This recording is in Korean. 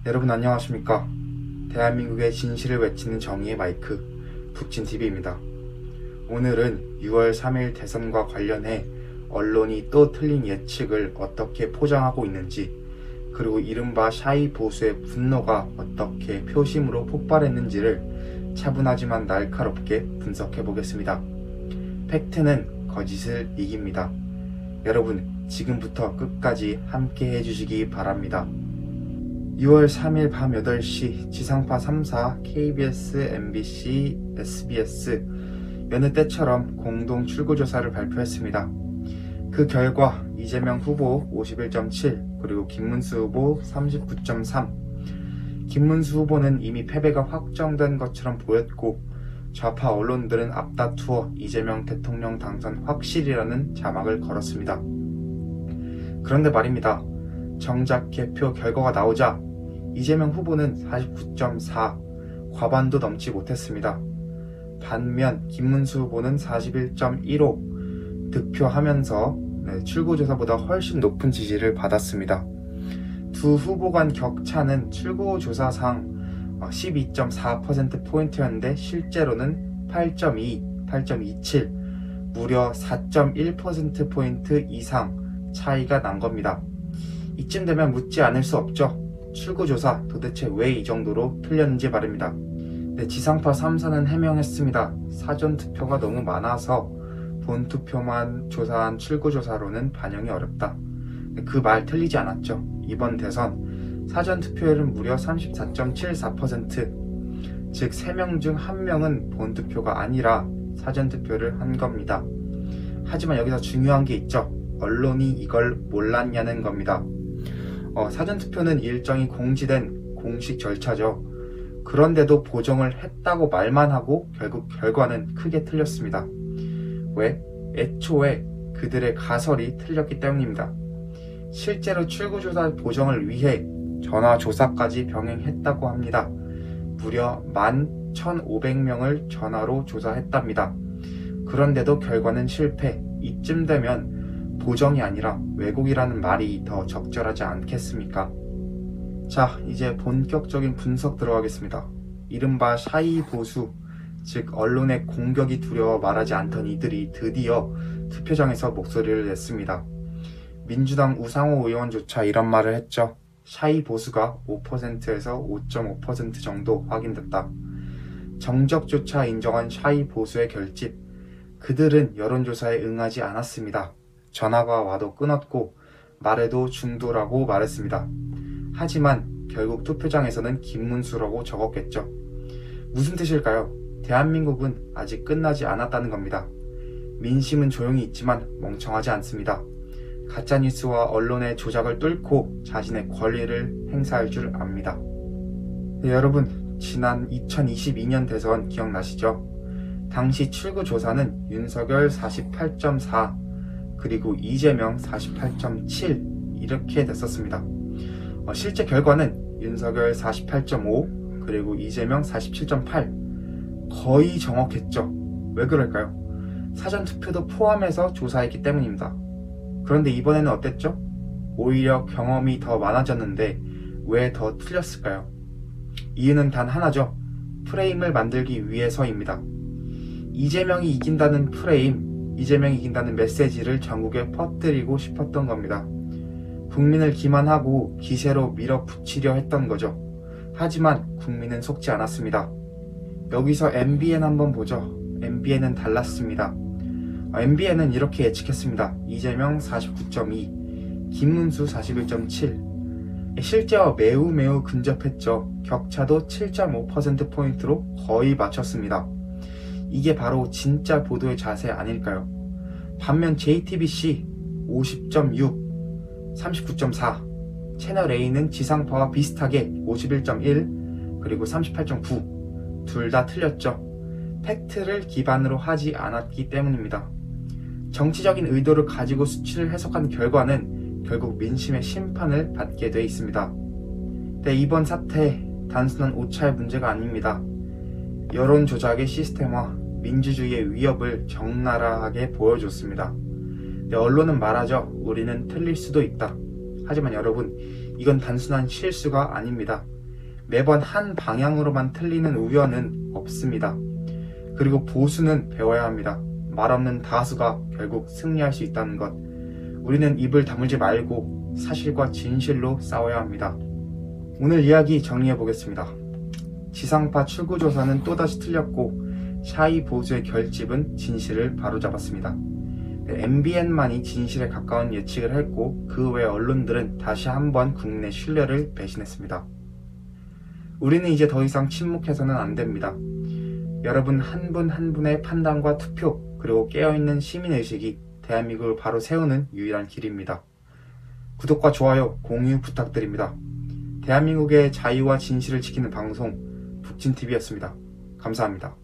여러분 안녕하십니까? 대한민국의 진실을 외치는 정의의 마이크 북진TV입니다. 오늘은 6월 3일 대선과 관련해 언론이 또 틀린 예측을 어떻게 포장하고 있는지, 그리고 이른바 샤이 보수의 분노가 어떻게 표심으로 폭발했는지를 차분하지만 날카롭게 분석해 보겠습니다. 팩트는 거짓을 이깁니다. 여러분 지금부터 끝까지 함께 해주시기 바랍니다. 6월 3일 밤 8시 지상파 3사 KBS, MBC, SBS 여느 때처럼 공동 출구조사를 발표했습니다. 그 결과 이재명 후보 51.7 그리고 김문수 후보 39.3. 김문수 후보는 이미 패배가 확정된 것처럼 보였고, 좌파 언론들은 앞다투어 이재명 대통령 당선 확실이라는 자막을 걸었습니다. 그런데 말입니다. 정작 개표 결과가 나오자 이재명 후보는 49.4, 과반도 넘지 못했습니다. 반면 김문수 후보는 41.15 득표하면서 출구조사보다 훨씬 높은 지지를 받았습니다. 두 후보 간 격차는 출구조사상 12.4%포인트였는데 실제로는 8.2, 8.27, 무려 4.1%포인트 이상 차이가 난 겁니다. 이쯤 되면 묻지 않을 수 없죠. 출구조사 도대체 왜 이 정도로 틀렸는지 말입니다. 지상파 3사는 해명했습니다. 사전투표가 너무 많아서 본투표만 조사한 출구조사로는 반영이 어렵다. 그 말 틀리지 않았죠. 이번 대선 사전투표율은 무려 34.74%, 즉 3명 중 1명은 본투표가 아니라 사전투표를 한 겁니다. 하지만 여기서 중요한 게 있죠. 언론이 이걸 몰랐냐는 겁니다. 사전투표는 일정이 공지된 공식 절차죠. 그런데도 보정을 했다고 말만 하고 결국 결과는 크게 틀렸습니다. 왜? 애초에 그들의 가설이 틀렸기 때문입니다. 실제로 출구조사 보정을 위해 전화조사까지 병행했다고 합니다. 무려 11,500명을 전화로 조사했답니다. 그런데도 결과는 실패. 이쯤 되면 보정이 아니라 왜곡이라는 말이 더 적절하지 않겠습니까? 자, 이제 본격적인 분석 들어가겠습니다. 이른바 샤이 보수, 즉 언론의 공격이 두려워 말하지 않던 이들이 드디어 투표장에서 목소리를 냈습니다. 민주당 우상호 의원조차 이런 말을 했죠. 샤이 보수가 5%에서 5.5% 정도 확인됐다. 정적조차 인정한 샤이 보수의 결집. 그들은 여론조사에 응하지 않았습니다. 전화가 와도 끊었고 말해도 중도라고 말했습니다. 하지만 결국 투표장에서는 김문수라고 적었겠죠. 무슨 뜻일까요? 대한민국은 아직 끝나지 않았다는 겁니다. 민심은 조용히 있지만 멍청하지 않습니다. 가짜뉴스와 언론의 조작을 뚫고 자신의 권리를 행사할 줄 압니다. 여러분, 지난 2022년 대선 기억나시죠? 당시 출구조사는 윤석열 48.4 그리고 이재명 48.7 이렇게 됐었습니다. 실제 결과는 윤석열 48.5 그리고 이재명 47.8, 거의 정확했죠. 왜 그럴까요? 사전투표도 포함해서 조사했기 때문입니다. 그런데 이번에는 어땠죠? 오히려 경험이 더 많아졌는데 왜 더 틀렸을까요? 이유는 단 하나죠. 프레임을 만들기 위해서입니다. 이재명이 이긴다는 프레임, 이재명이 이긴다는 메시지를 전국에 퍼뜨리고 싶었던 겁니다. 국민을 기만하고 기세로 밀어붙이려 했던 거죠. 하지만 국민은 속지 않았습니다. 여기서 MBN 한번 보죠. MBN은 달랐습니다. MBN은 이렇게 예측했습니다. 이재명 49.2, 김문수 41.7. 실제와 매우 근접했죠. 격차도 7.5%포인트로 거의 맞췄습니다. 이게 바로 진짜 보도의 자세 아닐까요? 반면 JTBC 50.6, 39.4, 채널A는 지상파와 비슷하게 51.1 그리고 38.9, 둘 다 틀렸죠. 팩트를 기반으로 하지 않았기 때문입니다. 정치적인 의도를 가지고 수치를 해석한 결과는 결국 민심의 심판을 받게 돼 있습니다. 이번 사태 단순한 오차의 문제가 아닙니다. 여론 조작의 시스템화, 민주주의의 위협을 적나라하게 보여줬습니다. 언론은 말하죠. 우리는 틀릴 수도 있다. 하지만 여러분, 이건 단순한 실수가 아닙니다. 매번 한 방향으로만 틀리는 우연은 없습니다. 그리고 보수는 배워야 합니다. 말 없는 다수가 결국 승리할 수 있다는 것. 우리는 입을 다물지 말고 사실과 진실로 싸워야 합니다. 오늘 이야기 정리해 보겠습니다. 지상파 출구조사는 또다시 틀렸고 샤이 보수의 결집은 진실을 바로잡았습니다. MBN만이 진실에 가까운 예측을 했고 그 외 언론들은 다시 한번 국내 신뢰를 배신했습니다. 우리는 이제 더 이상 침묵해서는 안 됩니다. 여러분 한 분 한 분의 판단과 투표 그리고 깨어있는 시민의식이 대한민국을 바로 세우는 유일한 길입니다. 구독과 좋아요, 공유 부탁드립니다. 대한민국의 자유와 진실을 지키는 방송 북진TV였습니다. 감사합니다.